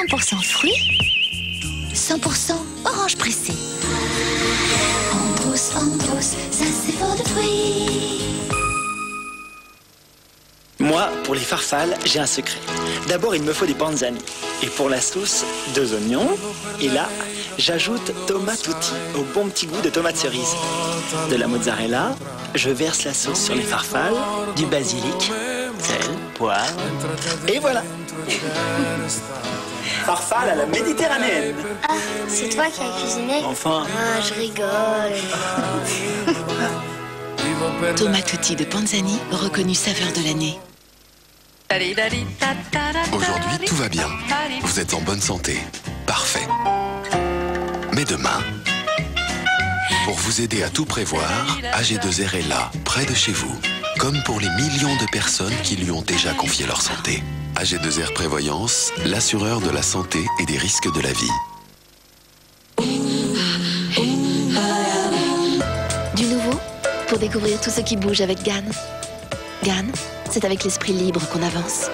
100% fruits, 100% orange pressée. Ambros, ça c'est fort de fruits. Moi, pour les farfales, j'ai un secret. D'abord, il me faut des panzani. Et pour la sauce, 2 oignons. Et là, j'ajoute tomate tutti, au bon petit goût de tomate cerise. De la mozzarella, je verse la sauce sur les farfales, du basilic, sel, poivre, et voilà. Farfale à la méditerranéenne. Ah, c'est toi qui as cuisiné? Enfin. Ah, je rigole. Tomate tutti de Panzani, reconnu saveur de l'année. Aujourd'hui, tout va bien. Vous êtes en bonne santé. Parfait. Mais demain, pour vous aider à tout prévoir, AG2R est là, près de chez vous. Comme pour les millions de personnes qui lui ont déjà confié leur santé. AG2R Prévoyance, l'assureur de la santé et des risques de la vie. Du nouveau, pour découvrir tout ce qui bouge avec GAN. GAN, c'est avec l'esprit libre qu'on avance.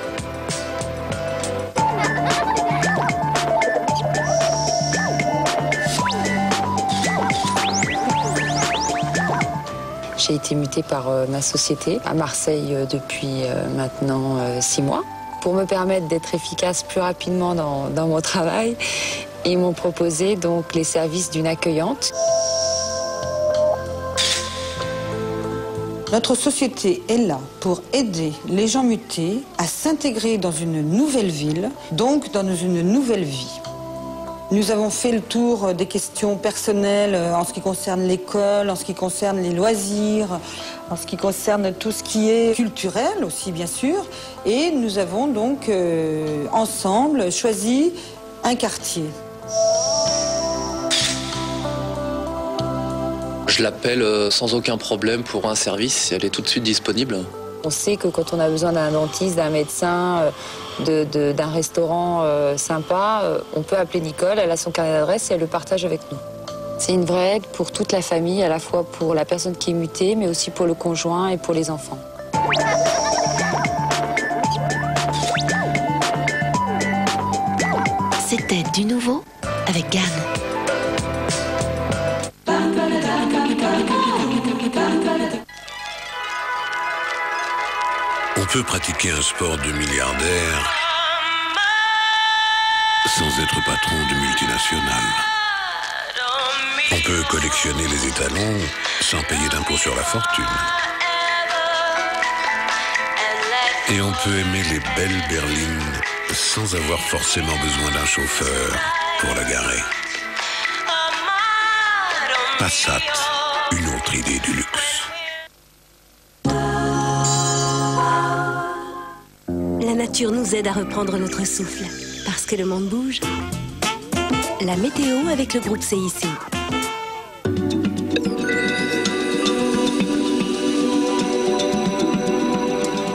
J'ai été mutée par ma société à Marseille depuis maintenant 6 mois. Pour me permettre d'être efficace plus rapidement dans mon travail, ils m'ont proposé donc les services d'une accueillante. Notre société est là pour aider les gens mutés à s'intégrer dans une nouvelle ville, donc dans une nouvelle vie. Nous avons fait le tour des questions personnelles en ce qui concerne l'école, en ce qui concerne les loisirs, en ce qui concerne tout ce qui est culturel aussi, bien sûr. Et nous avons donc ensemble choisi un quartier. Je l'appelle sans aucun problème pour un service, elle est tout de suite disponible. On sait que quand on a besoin d'un dentiste, d'un médecin, d'un restaurant sympa, on peut appeler Nicole, elle a son carnet d'adresse et elle le partage avec nous. C'est une vraie aide pour toute la famille, à la fois pour la personne qui est mutée, mais aussi pour le conjoint et pour les enfants. C'était du nouveau avec GAN. On peut pratiquer un sport de milliardaire sans être patron de multinationales. On peut collectionner les étalons sans payer d'impôt sur la fortune. Et on peut aimer les belles berlines sans avoir forcément besoin d'un chauffeur pour la garer. Passat, une autre idée du luxe. La nature nous aide à reprendre notre souffle, parce que le monde bouge. La météo avec le groupe CIC.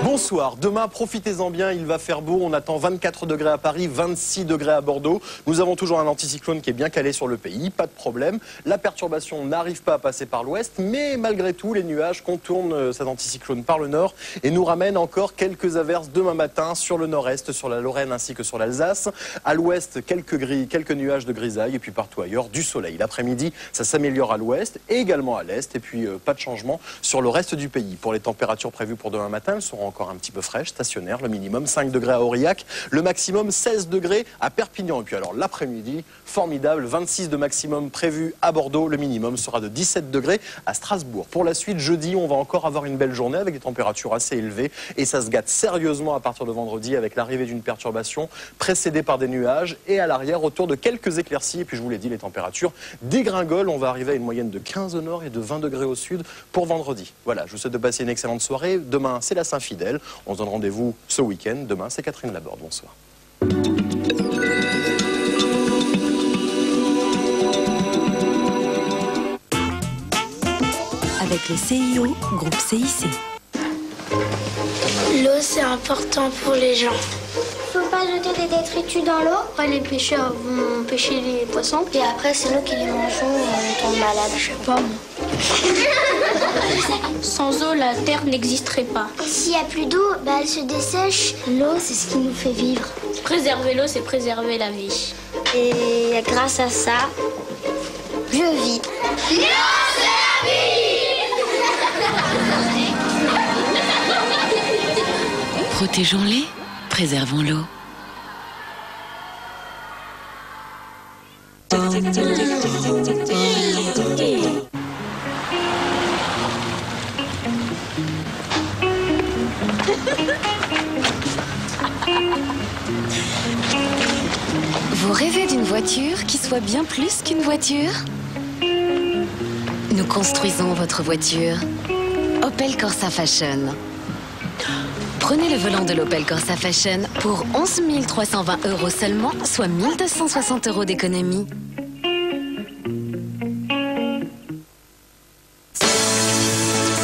Bonsoir, demain profitez-en bien, il va faire beau, on attend 24 degrés à Paris, 26 degrés à Bordeaux. Nous avons toujours un anticyclone qui est bien calé sur le pays, pas de problème. La perturbation n'arrive pas à passer par l'ouest, mais malgré tout, les nuages contournent cet anticyclone par le nord et nous ramènent encore quelques averses demain matin sur le nord-est, sur la Lorraine ainsi que sur l'Alsace. À l'ouest, quelques nuages de grisaille et puis partout ailleurs, du soleil. L'après-midi, ça s'améliore à l'ouest et également à l'est et puis pas de changement sur le reste du pays. Pour les températures prévues pour demain matin, elles seront encore un petit peu fraîche, stationnaire, le minimum 5 degrés à Aurillac, le maximum 16 degrés à Perpignan. Et puis alors l'après-midi, formidable, 26 de maximum prévu à Bordeaux, le minimum sera de 17 degrés à Strasbourg. Pour la suite, jeudi, on va encore avoir une belle journée avec des températures assez élevées et ça se gâte sérieusement à partir de vendredi avec l'arrivée d'une perturbation précédée par des nuages et à l'arrière autour de quelques éclaircies. Et puis je vous l'ai dit, les températures dégringolent, on va arriver à une moyenne de 15 au nord et de 20 degrés au sud pour vendredi. Voilà, je vous souhaite de passer une excellente soirée. Demain, c'est la Saint-Fidèle. On se donne rendez-vous ce week-end. Demain, c'est Catherine Laborde. Bonsoir. Avec le CIO, groupe CIC. L'eau, c'est important pour les gens. Faut pas jeter des détritus dans l'eau. Après, les pêcheurs vont pêcher les poissons. Et après, c'est nous qui les mangeons et on tombe malade. Je sais pas, moi. Sans eau, la terre n'existerait pas. S'il n'y a plus d'eau, elle se dessèche. L'eau, c'est ce qui nous fait vivre. Préserver l'eau, c'est préserver la vie. Et grâce à ça, je vis. L'eau, c'est la vie! Protégeons-les, préservons l'eau. Vous rêvez d'une voiture qui soit bien plus qu'une voiture? Nous construisons votre voiture. Opel Corsa Fashion. Prenez le volant de l'Opel Corsa Fashion pour 11 320 € seulement, soit 1 260 € d'économie.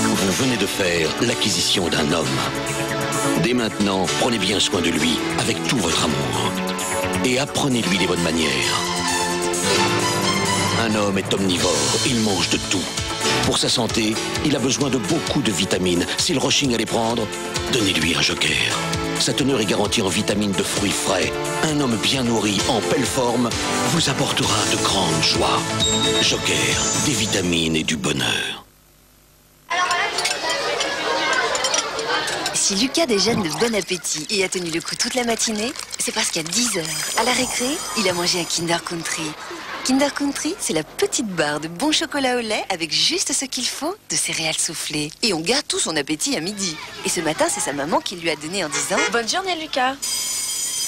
Vous venez de faire l'acquisition d'un homme. Dès maintenant, prenez bien soin de lui avec tout votre amour. Et apprenez-lui les bonnes manières. Un homme est omnivore, il mange de tout. Pour sa santé, il a besoin de beaucoup de vitamines. Si le rushing à les prendre, donnez-lui un Joker. Sa teneur est garantie en vitamines de fruits frais. Un homme bien nourri, en belle forme, vous apportera de grandes joies. Joker, des vitamines et du bonheur. Si Lucas déjeune de bon appétit et a tenu le coup toute la matinée, c'est parce qu'à 10 h, à la récré, il a mangé un Kinder Country. Kinder Country, c'est la petite barre de bon chocolat au lait avec juste ce qu'il faut de céréales soufflées. Et on garde tout son appétit à midi. Et ce matin, c'est sa maman qui lui a donné en disant « Bonne journée, Lucas !»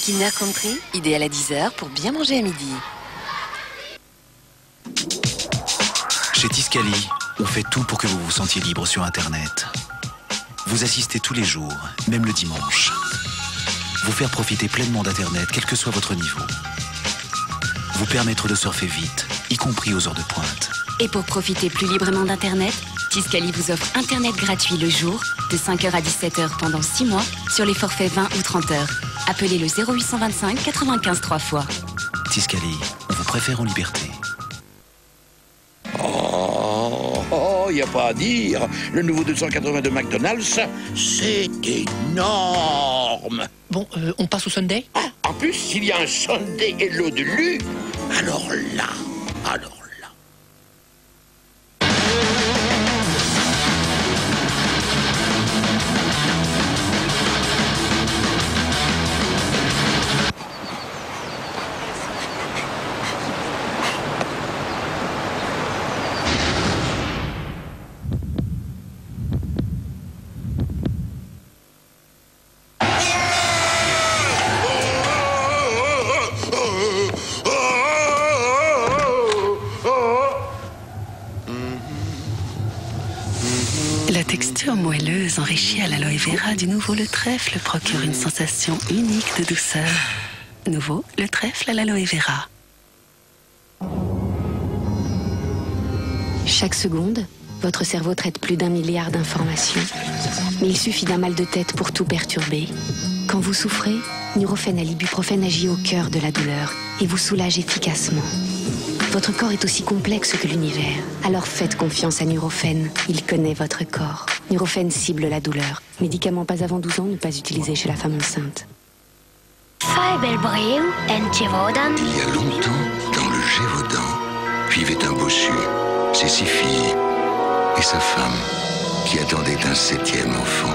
Kinder Country, idéal à 10 h pour bien manger à midi. Chez Tiscali, on fait tout pour que vous vous sentiez libre sur Internet. Vous assistez tous les jours, même le dimanche. Vous faire profiter pleinement d'Internet, quel que soit votre niveau. Vous permettre de surfer vite, y compris aux heures de pointe. Et pour profiter plus librement d'Internet, Tiscali vous offre Internet gratuit le jour, de 5 h à 17 h pendant 6 mois, sur les forfaits 20 ou 30 heures. Appelez le 0825 95 3 fois. Tiscali, on vous préfère en liberté. Il n'y a pas à dire. Le nouveau 280 de McDonald's, c'est énorme. Bon, on passe au Sunday? En plus, s'il y a un Sunday Hello de Lu, alors là. La texture moelleuse enrichie à l'aloe vera du nouveau Le Trèfle procure une sensation unique de douceur. Nouveau Le Trèfle à l'aloe vera. Chaque seconde, votre cerveau traite plus d'1 milliard d'informations. Mais il suffit d'un mal de tête pour tout perturber. Quand vous souffrez, Nurofen à l'ibuprofène agit au cœur de la douleur et vous soulage efficacement. Votre corps est aussi complexe que l'univers. Alors faites confiance à Nurofen. Il connaît votre corps. Nurofen cible la douleur. Médicament pas avant 12 ans, ne pas utiliser chez la femme enceinte. Il y a longtemps, dans le Gévaudan, vivait un bossu, ses 6 filles et sa femme, qui attendaient un 7e enfant.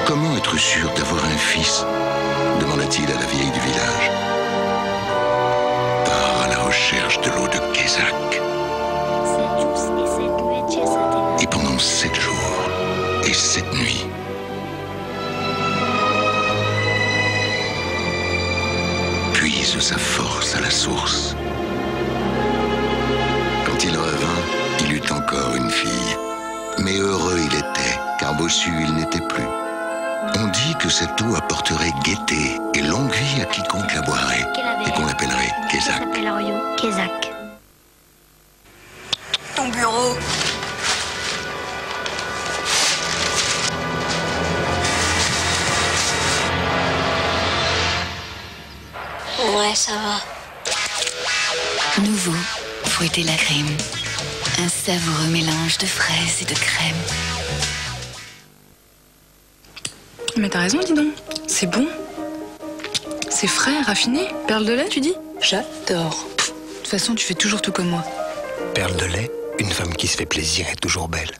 Comment être sûr d'avoir un fils? Demanda-t-il à la vieille du village. Part à la recherche de l'eau de Kézak. Et pendant 7 jours et 7 nuits, puise sa force à la source. Quand il revint, il eut encore une fille. Mais heureux il était, car bossu il n'était plus. On dit que cette eau apporterait gaieté et longue vie à quiconque la boirait, et qu'on l'appellerait Kézak. Kézak. Ton bureau. Ouais, ça va. Nouveau, fruité la crème. Un savoureux mélange de fraises et de crème. Mais t'as raison, dis donc. C'est bon. C'est frais, raffiné. Perle de lait, tu dis? J'adore. De toute façon, tu fais toujours tout comme moi. Perle de lait, une femme qui se fait plaisir est toujours belle.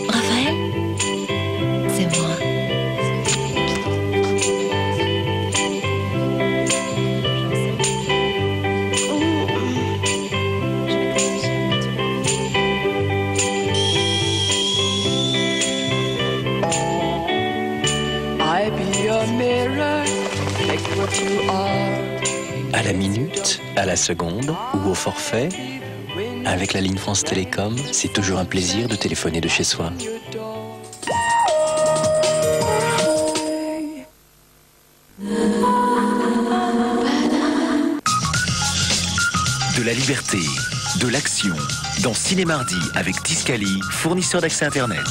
Raphaël, c'est moi. À la minute, à la seconde ou au forfait, avec la ligne France Télécom, c'est toujours un plaisir de téléphoner de chez soi. De la liberté, de l'action, dans Ciné-Mardi avec Tiscali, fournisseur d'accès Internet.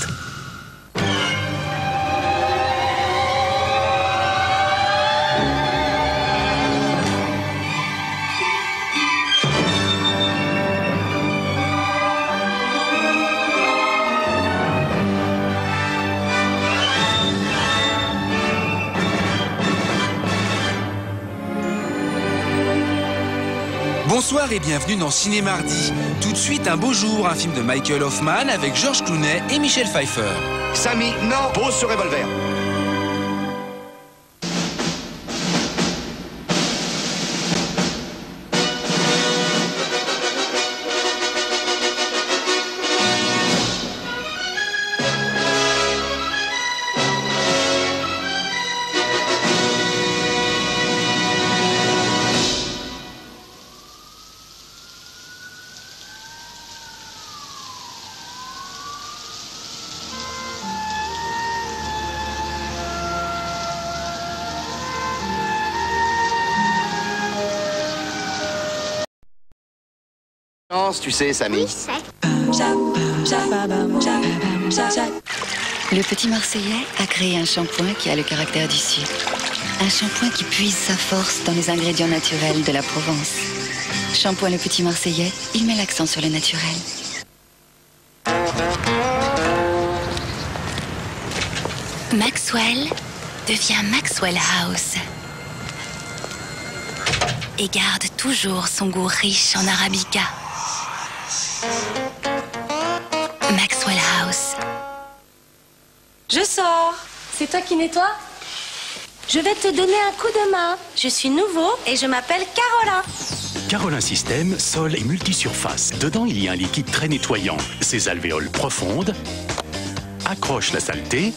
Bonsoir et bienvenue dans Ciné-Mardi. Tout de suite, un beau jour, un film de Michael Hoffman avec George Clooney et Michel Pfeiffer. Samy, non, pose ce revolver. Tu sais, Samy. Le petit Marseillais a créé un shampoing qui a le caractère du sucre. Un shampoing qui puise sa force dans les ingrédients naturels de la Provence. Shampoing le petit Marseillais, il met l'accent sur le naturel. Maxwell devient Maxwell House. Et garde toujours son goût riche en arabica. Maxwell House. Je sors. C'est toi qui nettoies? Je vais te donner un coup de main. Je suis nouveau et je m'appelle Carolin. Carolin Système, sol et multisurface. Dedans, il y a un liquide très nettoyant. Ses alvéoles profondes accrochent la saleté.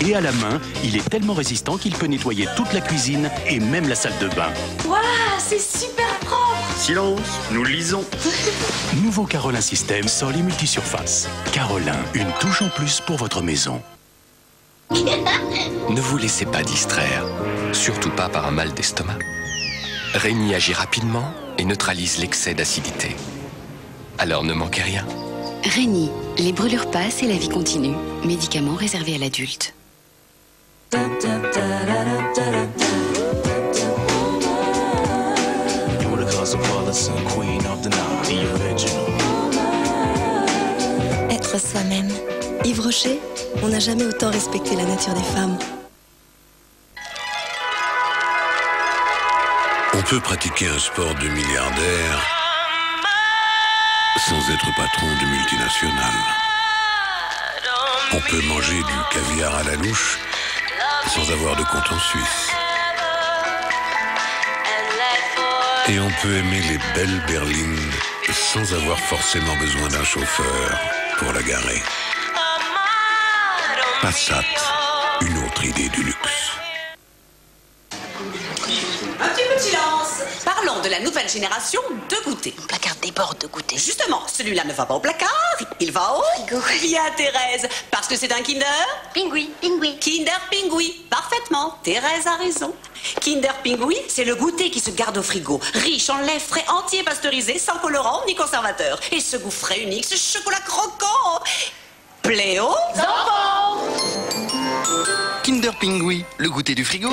Et à la main, il est tellement résistant qu'il peut nettoyer toute la cuisine et même la salle de bain. Waouh, c'est super propre. Silence, nous lisons. Nouveau Carolin Système, sol et multisurface. Carolin, une touche en plus pour votre maison. Ne vous laissez pas distraire, surtout pas par un mal d'estomac. Réni agit rapidement et neutralise l'excès d'acidité. Alors ne manquez rien. Réni, les brûlures passent et la vie continue. Médicament réservé à l'adulte. Être soi-même. Yves Rocher, on n'a jamais autant respecté la nature des femmes. On peut pratiquer un sport de milliardaire sans être patron de multinationales. On peut manger du caviar à la louche sans avoir de compte en Suisse. Et on peut aimer les belles berlines sans avoir forcément besoin d'un chauffeur pour la garer. Passat, une autre idée du luxe. Un petit peu de silence. Parlons de la nouvelle génération de goûters. Mon placard déborde de goûter. Justement, celui-là ne va pas au placard, il va au frigo. Bien, Thérèse, parce que c'est un Kinder Pingui. Pingui. Kinder Pingui, parfaitement. Thérèse a raison. Kinder Pingui, c'est le goûter qui se garde au frigo, riche en lait frais entier pasteurisé, sans colorant ni conservateur. Et ce goût frais unique, ce chocolat croquant, plaît aux enfants. Kinder Pingui, le goûter du frigo.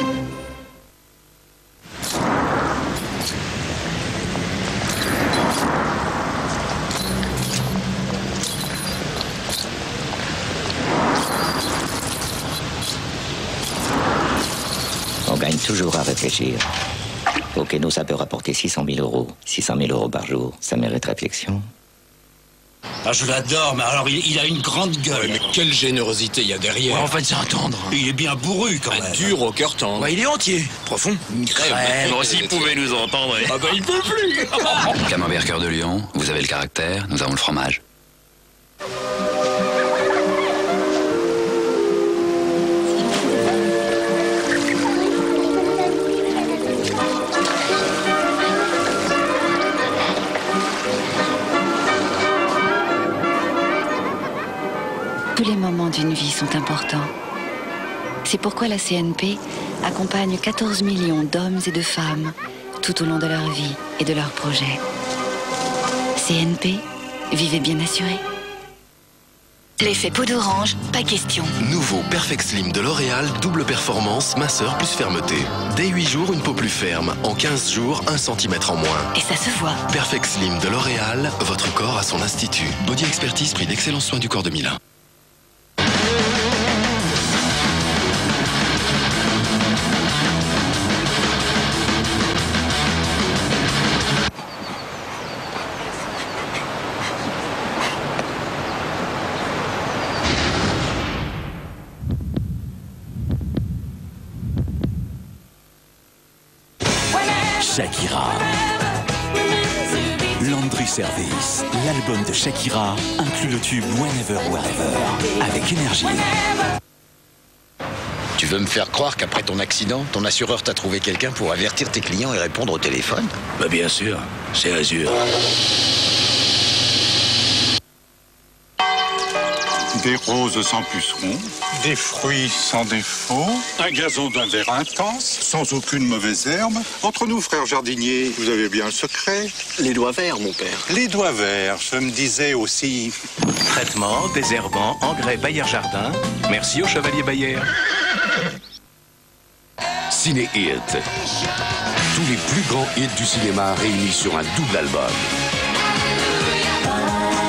toujours à réfléchir. Ok, nous, ça peut rapporter 600 000 euros. 600 000 euros par jour, ça mérite réflexion. Ah, je l'adore, mais alors il a une grande gueule. Ouais, mais quelle générosité il y a derrière. Ouais, en fait, c'est un tendre. Il est bien bourru, quand même. Dur au cœur tendre. Ouais, il est entier. Profond. Une crème. Bon, s'il pouvait nous entendre. Ah bah, il peut plus. Camembert Cœur de Lion, vous avez le caractère, nous avons le fromage. Tous les moments d'une vie sont importants. C'est pourquoi la CNP accompagne 14 millions d'hommes et de femmes tout au long de leur vie et de leurs projets. CNP, vivez bien assurés. L'effet peau d'orange, pas question. Nouveau Perfect Slim de L'Oréal, double performance, minceur plus fermeté. Dès 8 jours, une peau plus ferme. En 15 jours, 1 cm en moins. Et ça se voit. Perfect Slim de L'Oréal, votre corps à son institut. Body Expertise, prix d'excellence soins du corps 2001. Shakira. Laundry Service, l'album de Shakira inclut le tube Whenever, Wherever, avec énergie. Tu veux me faire croire qu'après ton accident, ton assureur t'a trouvé quelqu'un pour avertir tes clients et répondre au téléphone? Bah bien sûr, c'est Azur. Des roses sans pucerons, des fruits sans défaut, un gazon d'un vert intense, sans aucune mauvaise herbe. Entre nous, frères jardiniers, vous avez bien un secret. Les doigts verts, mon père. Les doigts verts, je me disais aussi. Traitement, désherbant, engrais Bayer Jardin. Merci au chevalier Bayer. Ciné Hit. Tous les plus grands hits du cinéma réunis sur un double album.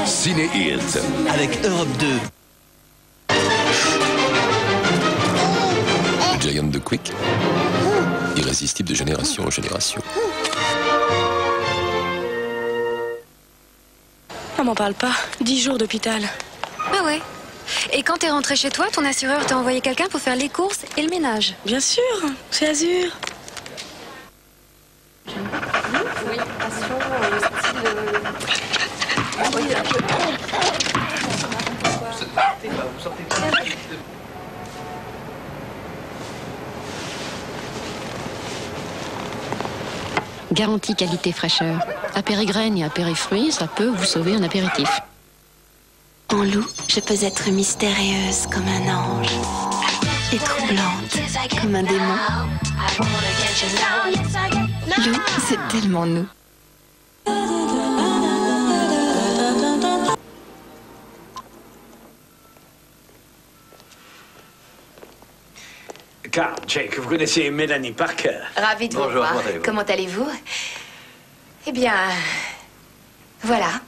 Ciné Hit. Avec Europe 2. Le Giant de Quick. Irrésistible de génération en génération. On m'en parle pas. 10 jours d'hôpital. Ah ouais. Et quand t'es rentré chez toi, ton assureur t'a envoyé quelqu'un pour faire les courses et le ménage? Bien sûr, c'est Azur. Oui, passion, Garantie qualité fraîcheur. Apérigraine et apérifruits, ça peut vous sauver un apéritif. En loup, je peux être mystérieuse comme un ange et troublante comme un démon. Lou, c'est tellement nous. Carl, Jake, vous connaissez Mélanie Parker. Ravie de vous voir. Comment allez-vous? Eh bien, voilà.